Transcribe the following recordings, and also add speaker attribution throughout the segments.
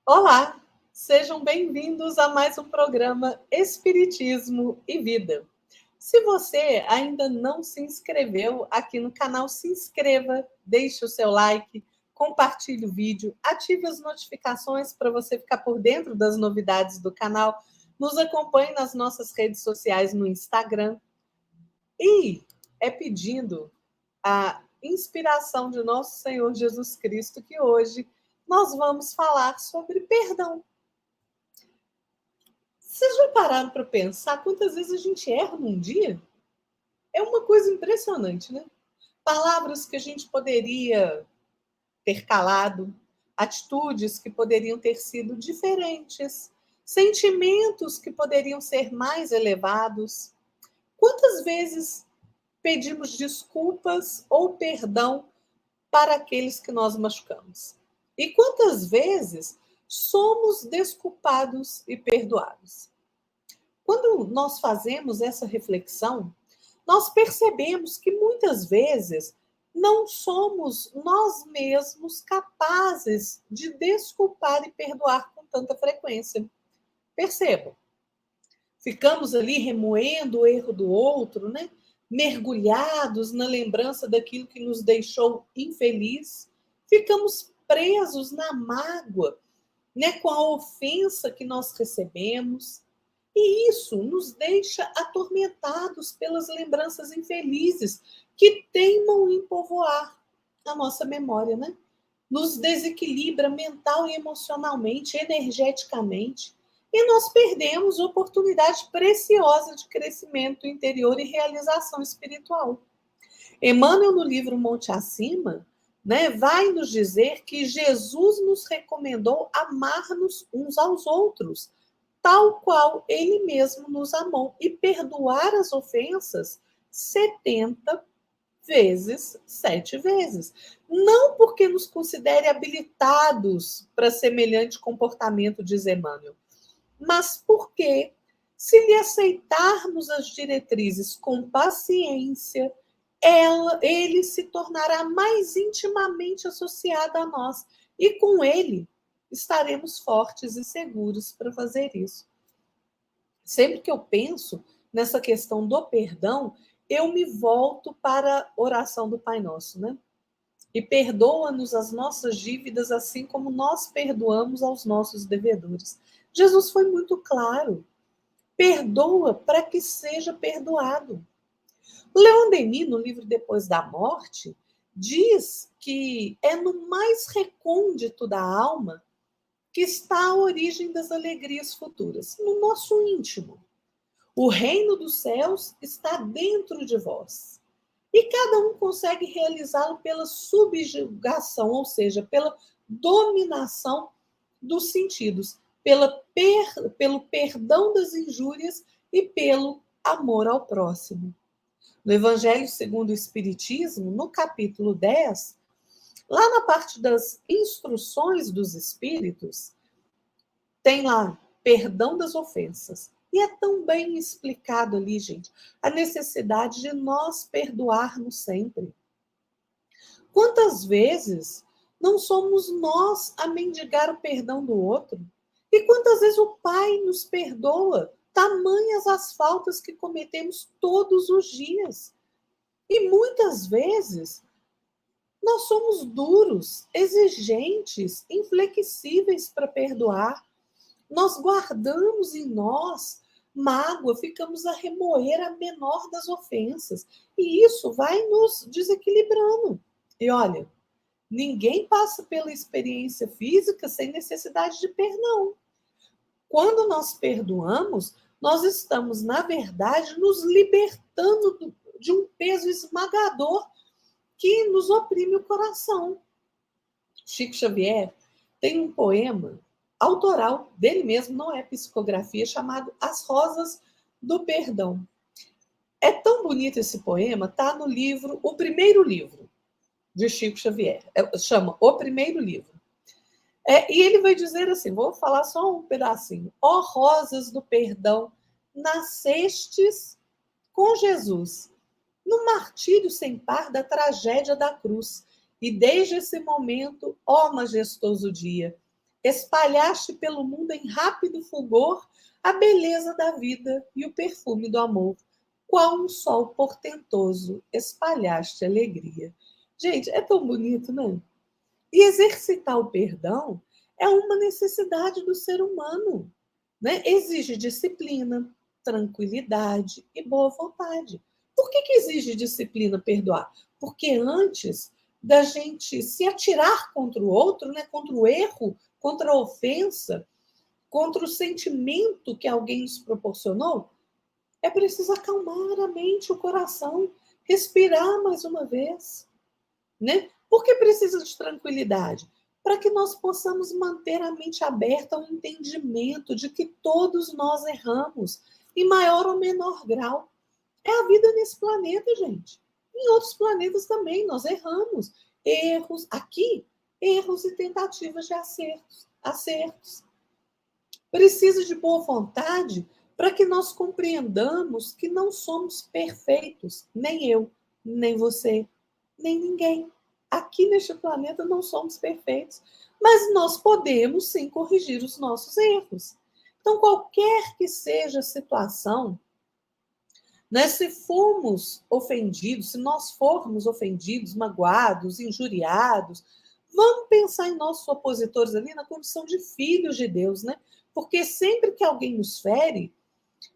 Speaker 1: Olá, sejam bem-vindos a mais um programa Espiritismo e Vida. Se você ainda não se inscreveu aqui no canal, se inscreva, deixe o seu like, compartilhe o vídeo, ative as notificações para você ficar por dentro das novidades do canal, nos acompanhe nas nossas redes sociais no Instagram e pedindo a inspiração de nosso Senhor Jesus Cristo que hoje nós vamos falar sobre perdão. Vocês já pararam para pensar quantas vezes a gente erra num dia? É uma coisa impressionante, né? Palavras que a gente poderia ter calado, atitudes que poderiam ter sido diferentes, sentimentos que poderiam ser mais elevados. Quantas vezes pedimos desculpas ou perdão para aqueles que nós machucamos? E quantas vezes somos desculpados e perdoados? Quando nós fazemos essa reflexão, nós percebemos que muitas vezes não somos nós mesmos capazes de desculpar e perdoar com tanta frequência. Percebam, ficamos ali remoendo o erro do outro, né? Mergulhados na lembrança daquilo que nos deixou infeliz, ficamos presos na mágoa, né? Com a ofensa que nós recebemos. E isso nos deixa atormentados pelas lembranças infelizes que teimam em povoar a nossa memória, né? Nos desequilibra mental e emocionalmente, energeticamente, e nós perdemos oportunidade preciosa de crescimento interior e realização espiritual. Emmanuel, no livro Monte Acima, né, vai nos dizer que Jesus nos recomendou amar-nos uns aos outros, tal qual ele mesmo nos amou, e perdoar as ofensas 70 vezes, 7 vezes. Não porque nos considere habilitados para semelhante comportamento, diz Emmanuel, mas porque, se lhe aceitarmos as diretrizes com paciência, ele se tornará mais intimamente associado a nós, e com ele estaremos fortes e seguros para fazer isso. Sempre que eu penso nessa questão do perdão, eu me volto para a oração do Pai Nosso, né? E perdoa-nos as nossas dívidas, assim como nós perdoamos aos nossos devedores. Jesus foi muito claro. Perdoa para que seja perdoado. Leon Denis, no livro Depois da Morte, diz que é no mais recôndito da alma que está a origem das alegrias futuras, no nosso íntimo. O reino dos céus está dentro de vós. E cada um consegue realizá-lo pela subjugação, ou seja, pela dominação dos sentidos, pelo perdão das injúrias e pelo amor ao próximo. No Evangelho segundo o Espiritismo, no capítulo 10, lá na parte das instruções dos espíritos, tem lá perdão das ofensas. E é tão bem explicado ali, gente, a necessidade de nós perdoarmos sempre. Quantas vezes não somos nós a mendigar o perdão do outro? E quantas vezes o Pai nos perdoa, tamanhas as faltas que cometemos todos os dias? E muitas vezes nós somos duros, exigentes, inflexíveis para perdoar. Nós guardamos em nós mágoa, ficamos a remoer a menor das ofensas. E isso vai nos desequilibrando. E olha, ninguém passa pela experiência física sem necessidade de perdão. Quando nós perdoamos, nós estamos, na verdade, nos libertando de um peso esmagador que nos oprime o coração. Chico Xavier tem um poema autoral dele mesmo, não é psicografia, chamado As Rosas do Perdão. É tão bonito esse poema, tá no livro, o primeiro livro de Chico Xavier, chama O Primeiro Livro. E ele vai dizer assim, vou falar só um pedacinho. Ó rosas do perdão, nascestes com Jesus, no martírio sem par da tragédia da cruz. E desde esse momento, ó majestoso dia, espalhaste pelo mundo em rápido fulgor a beleza da vida e o perfume do amor. Qual um sol portentoso espalhaste alegria. Gente, é tão bonito, né? E exercitar o perdão é uma necessidade do ser humano, né? Exige disciplina, tranquilidade e boa vontade. Por que exige disciplina perdoar? Porque antes da gente se atirar contra o outro, né, contra o erro, contra a ofensa, contra o sentimento que alguém nos proporcionou, é preciso acalmar a mente, o coração, respirar mais uma vez, né? Por que precisa de tranquilidade? Para que nós possamos manter a mente aberta ao entendimento de que todos nós erramos, em maior ou menor grau. É a vida nesse planeta, gente. Em outros planetas também nós erramos. Erros, aqui, erros e tentativas de acertos. Precisa de boa vontade para que nós compreendamos que não somos perfeitos, nem eu, nem você, nem ninguém. Aqui neste planeta não somos perfeitos, mas nós podemos sim corrigir os nossos erros. Então, qualquer que seja a situação, né, se formos ofendidos, se nós formos ofendidos, magoados, injuriados, vamos pensar em nossos opositores ali na condição de filhos de Deus, né? Porque sempre que alguém nos fere,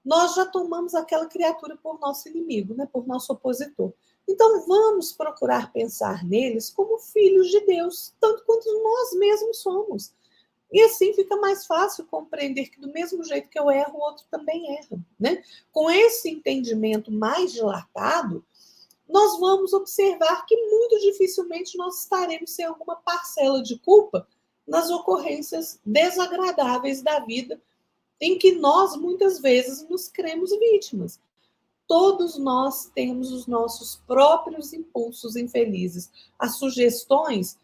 Speaker 1: nós já tomamos aquela criatura por nosso inimigo, né? Por nosso opositor. Então, vamos procurar pensar neles como filhos de Deus, tanto quanto nós mesmos somos. E assim fica mais fácil compreender que, do mesmo jeito que eu erro, o outro também erra, né? Com esse entendimento mais dilatado, nós vamos observar que muito dificilmente nós estaremos sem alguma parcela de culpa nas ocorrências desagradáveis da vida, em que nós, muitas vezes, nos cremos vítimas. Todos nós temos os nossos próprios impulsos infelizes, as sugestões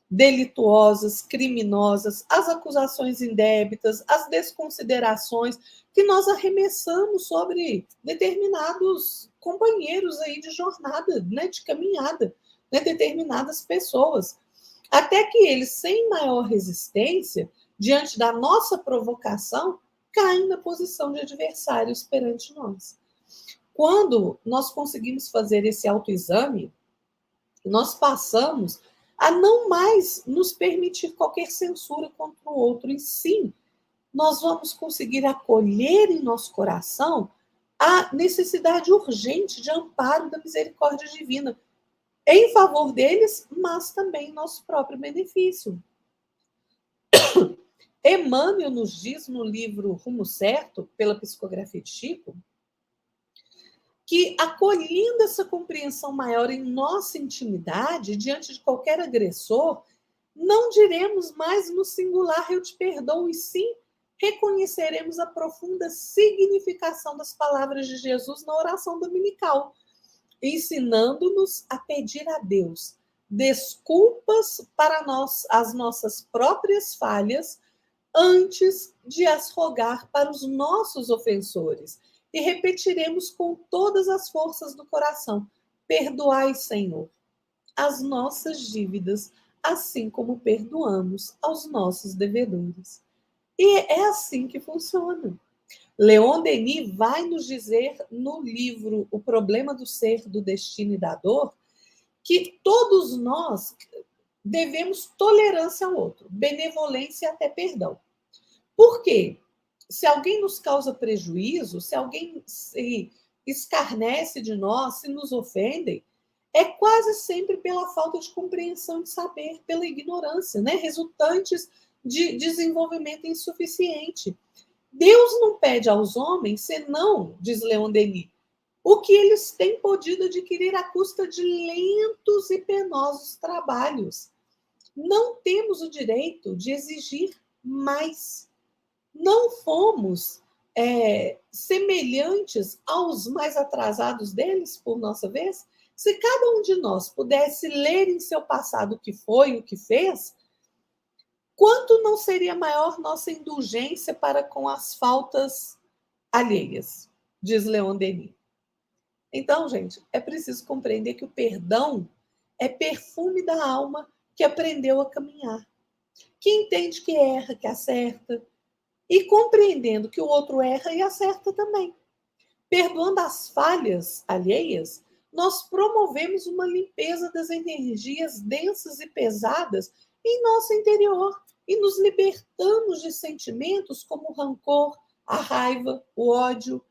Speaker 1: delituosas, criminosas, as acusações indébitas, as desconsiderações que nós arremessamos sobre determinados companheiros aí de jornada, né, de caminhada, né, determinadas pessoas, até que eles, sem maior resistência, diante da nossa provocação, caem na posição de adversários perante nós. Quando nós conseguimos fazer esse autoexame, nós passamos a não mais nos permitir qualquer censura contra o outro, e sim, nós vamos conseguir acolher em nosso coração a necessidade urgente de amparo da misericórdia divina em favor deles, mas também em nosso próprio benefício. Emmanuel nos diz no livro Rumo Certo, pela psicografia de Chico, que, acolhendo essa compreensão maior em nossa intimidade, diante de qualquer agressor, não diremos mais no singular eu te perdoo, e sim reconheceremos a profunda significação das palavras de Jesus na oração dominical, ensinando-nos a pedir a Deus desculpas para nós, as nossas próprias falhas, antes de as rogar para os nossos ofensores. E repetiremos com todas as forças do coração: perdoai, Senhor, as nossas dívidas, assim como perdoamos aos nossos devedores. E é assim que funciona. Leon Denis vai nos dizer no livro O Problema do Ser, do Destino e da Dor, que todos nós devemos tolerância ao outro, benevolência e até perdão. Por quê? Se alguém nos causa prejuízo, se alguém se escarnece de nós, se nos ofendem, é quase sempre pela falta de compreensão de saber, pela ignorância, né? Resultantes de desenvolvimento insuficiente. Deus não pede aos homens, senão, diz Leon Denis, o que eles têm podido adquirir à custa de lentos e penosos trabalhos. Não temos o direito de exigir mais. Não fomos semelhantes aos mais atrasados deles, por nossa vez? Se cada um de nós pudesse ler em seu passado o que foi, o que fez, quanto não seria maior nossa indulgência para com as faltas alheias, diz Leon Denis. Então, gente, é preciso compreender que o perdão é perfume da alma que aprendeu a caminhar. que entende que erra, que acerta, e compreendendo que o outro erra e acerta também. Perdoando as falhas alheias, nós promovemos uma limpeza das energias densas e pesadas em nosso interior e nos libertamos de sentimentos como o rancor, a raiva, o ódio.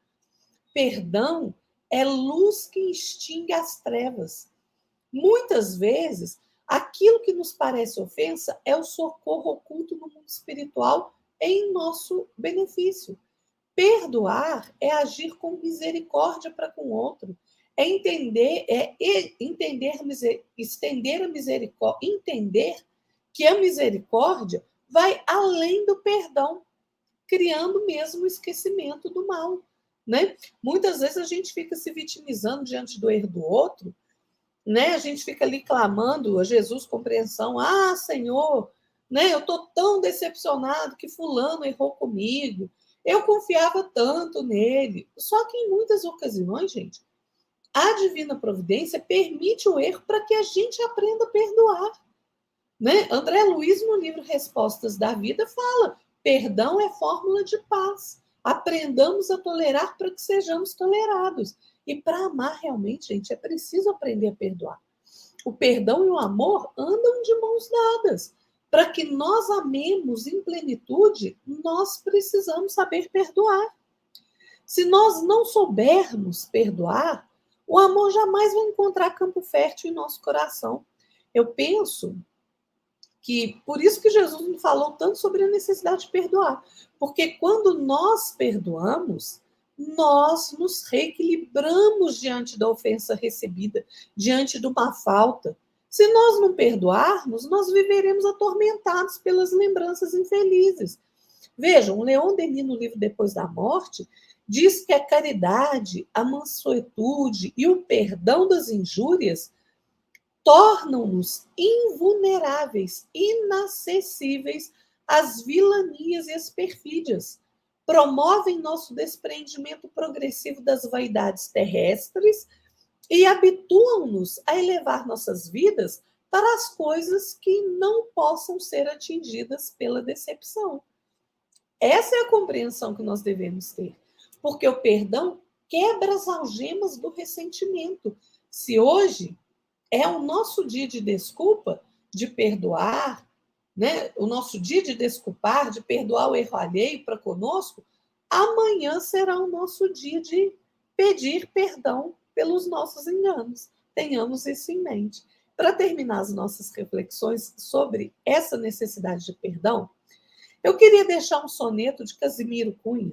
Speaker 1: Perdão é luz que extingue as trevas. Muitas vezes, aquilo que nos parece ofensa é o socorro oculto no mundo espiritual em nosso benefício. Perdoar é agir com misericórdia para com o outro, é estender a misericórdia, entender que a misericórdia vai além do perdão, criando mesmo o esquecimento do mal, né? Muitas vezes a gente fica se vitimizando diante do erro do outro, né? A gente fica ali clamando a Jesus compreensão. Ah, Senhor, né? Eu estou tão decepcionado que fulano errou comigo. Eu confiava tanto nele. Só que em muitas ocasiões, gente, a divina providência permite o erro para que a gente aprenda a perdoar, né? André Luiz, no livro Respostas da Vida, fala: perdão é fórmula de paz. Aprendamos a tolerar para que sejamos tolerados. E para amar realmente, gente, é preciso aprender a perdoar. O perdão e o amor andam de mãos dadas. Para que nós amemos em plenitude, nós precisamos saber perdoar. Se nós não soubermos perdoar, o amor jamais vai encontrar campo fértil em nosso coração. Eu penso que por isso que Jesus nos falou tanto sobre a necessidade de perdoar. Porque quando nós perdoamos, nós nos reequilibramos diante da ofensa recebida, diante de uma falta. Se nós não perdoarmos, nós viveremos atormentados pelas lembranças infelizes. Vejam, o Leon Denis, no livro Depois da Morte, diz que a caridade, a mansuetude e o perdão das injúrias tornam-nos invulneráveis, inacessíveis às vilanias e às perfídias. Promovem nosso desprendimento progressivo das vaidades terrestres e habituam-nos a elevar nossas vidas para as coisas que não possam ser atingidas pela decepção. Essa é a compreensão que nós devemos ter, porque o perdão quebra as algemas do ressentimento. Se hoje é o nosso dia de desculpa, de perdoar, né? O nosso dia de desculpar, de perdoar o erro alheio para conosco, amanhã será o nosso dia de pedir perdão pelos nossos enganos. Tenhamos isso em mente. Para terminar as nossas reflexões sobre essa necessidade de perdão, eu queria deixar um soneto de Casimiro Cunha,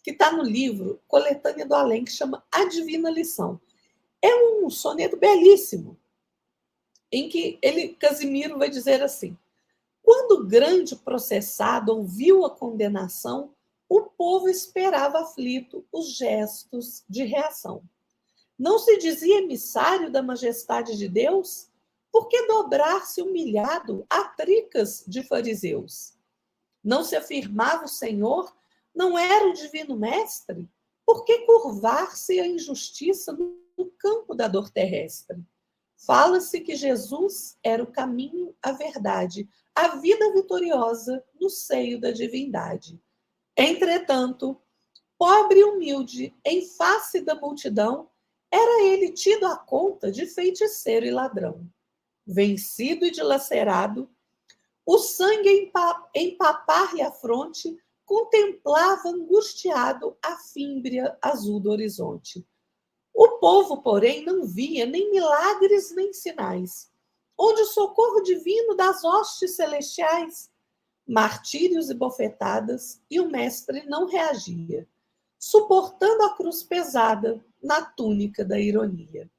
Speaker 1: que está no livro Coletânea do Além, que chama A Divina Lição. É um soneto belíssimo, em que Casimiro vai dizer assim: quando o grande processado ouviu a condenação, o povo esperava aflito os gestos de reação. Não se dizia emissário da majestade de Deus? Por que dobrar-se humilhado a tricas de fariseus? Não se afirmava o Senhor? Não era o divino mestre? Por que curvar-se a injustiça no campo da dor terrestre? Fala-se que Jesus era o caminho, a verdade, a vida vitoriosa no seio da divindade. Entretanto, pobre e humilde, em face da multidão, era ele tido à conta de feiticeiro e ladrão. Vencido e dilacerado, o sangue empapar-lhe a fronte, contemplava angustiado a fímbria azul do horizonte. O povo, porém, não via nem milagres nem sinais. Onde o socorro divino das hostes celestiais? Martírios e bofetadas, e o mestre não reagia, suportando a cruz pesada na túnica da ironia.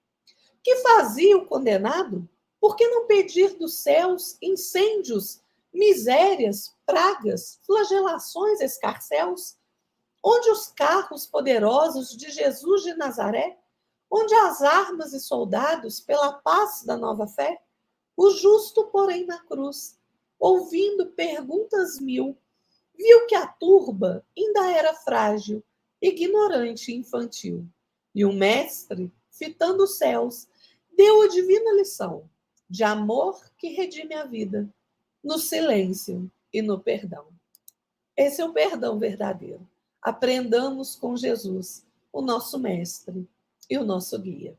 Speaker 1: Que fazia o condenado? Por que não pedir dos céus incêndios, misérias, pragas, flagelações, escarcéus? Onde os carros poderosos de Jesus de Nazaré? Onde as armas e soldados pela paz da nova fé? O justo, porém, na cruz, ouvindo perguntas mil, viu que a turba ainda era frágil, ignorante e infantil. E o mestre, fitando os céus, deu a divina lição de amor que redime a vida. no silêncio e no perdão. Esse é o perdão verdadeiro. Aprendamos com Jesus, o nosso mestre e o nosso guia.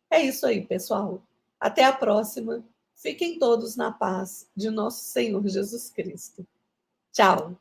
Speaker 1: É isso aí, pessoal. Até a próxima. Fiquem todos na paz de nosso Senhor Jesus Cristo. Tchau.